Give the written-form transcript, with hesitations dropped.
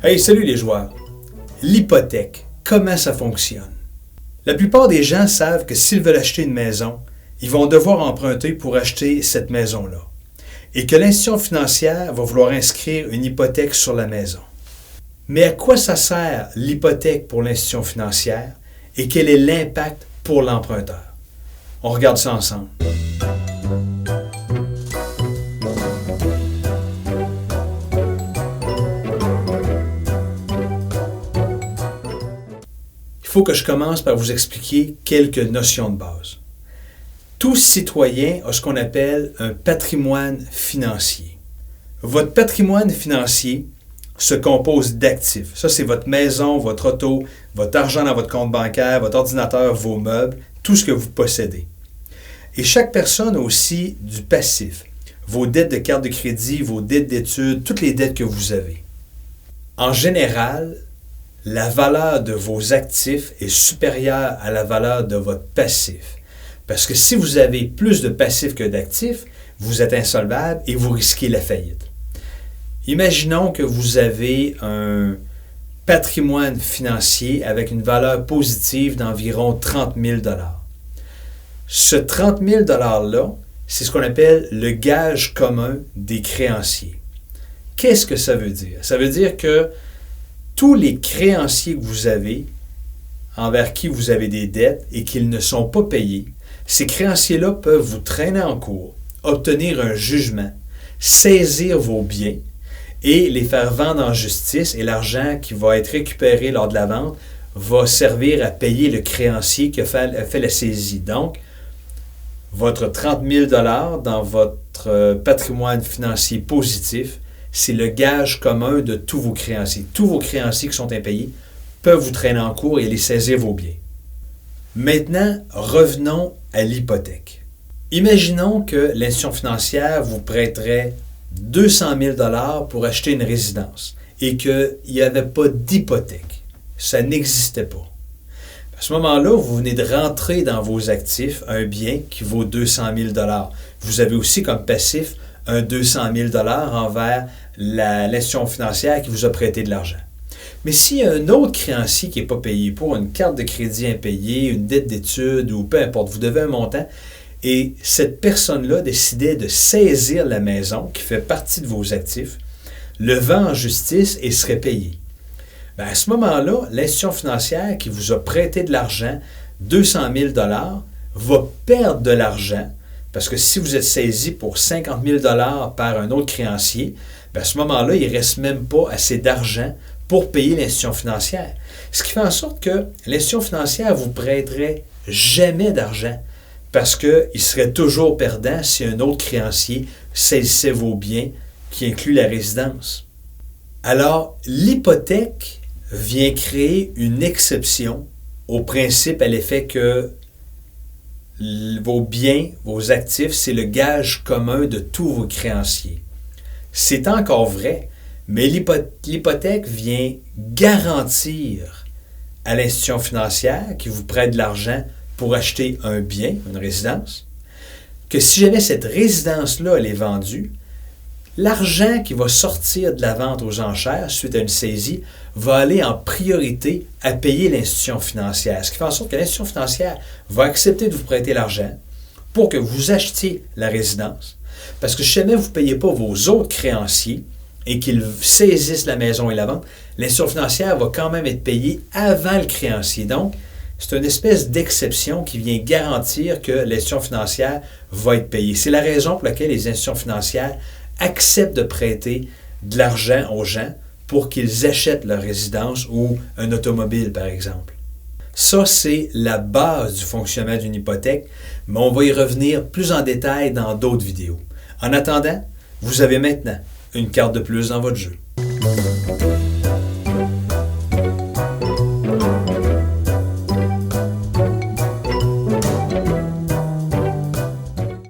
Hey, salut les joueurs! L'hypothèque, comment ça fonctionne? La plupart des gens savent que s'ils veulent acheter une maison, ils vont devoir emprunter pour acheter cette maison-là. Et que l'institution financière va vouloir inscrire une hypothèque sur la maison. Mais à quoi ça sert l'hypothèque pour l'institution financière et quel est l'impact pour l'emprunteur? On regarde ça ensemble. Il faut que je commence par vous expliquer quelques notions de base. Tout citoyen a ce qu'on appelle un patrimoine financier. Votre patrimoine financier se compose d'actifs. Ça, c'est votre maison, votre auto, votre argent dans votre compte bancaire, votre ordinateur, vos meubles, tout ce que vous possédez. Et chaque personne a aussi du passif. Vos dettes de carte de crédit, vos dettes d'études, toutes les dettes que vous avez. En général, la valeur de vos actifs est supérieure à la valeur de votre passif. Parce que si vous avez plus de passifs que d'actifs, vous êtes insolvable et vous risquez la faillite. Imaginons que vous avez un patrimoine financier avec une valeur positive d'environ 30 000 $. Ce 30 000 $-là, c'est ce qu'on appelle le gage commun des créanciers. Qu'est-ce que ça veut dire? Ça veut dire que tous les créanciers que vous avez, envers qui vous avez des dettes et qu'ils ne sont pas payés, ces créanciers-là peuvent vous traîner en cours, obtenir un jugement, saisir vos biens et les faire vendre en justice, et l'argent qui va être récupéré lors de la vente va servir à payer le créancier qui a fait la saisie. Donc, votre 30 000 $ dans votre patrimoine financier positif, c'est le gage commun de tous vos créanciers. Tous vos créanciers qui sont impayés peuvent vous traîner en cours et aller saisir vos biens. Maintenant, revenons à l'hypothèque. Imaginons que l'institution financière vous prêterait 200 000 $ pour acheter une résidence et qu'il n'y avait pas d'hypothèque. Ça n'existait pas. À ce moment-là, vous venez de rentrer dans vos actifs un bien qui vaut 200 000 $. Vous avez aussi comme passif un 200 000 $ envers l'institution financière qui vous a prêté de l'argent. Mais s'il y a un autre créancier qui n'est pas payé pour une carte de crédit impayée, une dette d'études ou peu importe, vous devez un montant, et cette personne-là décidait de saisir la maison qui fait partie de vos actifs, le vend en justice et serait payé. Bien, à ce moment-là, l'institution financière qui vous a prêté de l'argent, 200 000 $, va perdre de l'argent. Parce que si vous êtes saisi pour 50 000 $ par un autre créancier, bien à ce moment-là, il ne reste même pas assez d'argent pour payer l'institution financière. Ce qui fait en sorte que l'institution financière ne vous prêterait jamais d'argent parce qu'il serait toujours perdant si un autre créancier saisissait vos biens qui inclut la résidence. Alors, l'hypothèque vient créer une exception au principe à l'effet que vos biens, vos actifs, c'est le gage commun de tous vos créanciers. C'est encore vrai, mais l'hypothèque vient garantir à l'institution financière qui vous prête de l'argent pour acheter un bien, une résidence, que si jamais cette résidence-là elle est vendue, l'argent qui va sortir de la vente aux enchères suite à une saisie va aller en priorité à payer l'institution financière. Ce qui fait en sorte que l'institution financière va accepter de vous prêter l'argent pour que vous achetiez la résidence. Parce que si jamais vous ne payez pas vos autres créanciers et qu'ils saisissent la maison et la vente, l'institution financière va quand même être payée avant le créancier. Donc, c'est une espèce d'exception qui vient garantir que l'institution financière va être payée. C'est la raison pour laquelle les institutions financières acceptent de prêter de l'argent aux gens pour qu'ils achètent leur résidence ou un automobile, par exemple. Ça, c'est la base du fonctionnement d'une hypothèque, mais on va y revenir plus en détail dans d'autres vidéos. En attendant, vous avez maintenant une carte de plus dans votre jeu.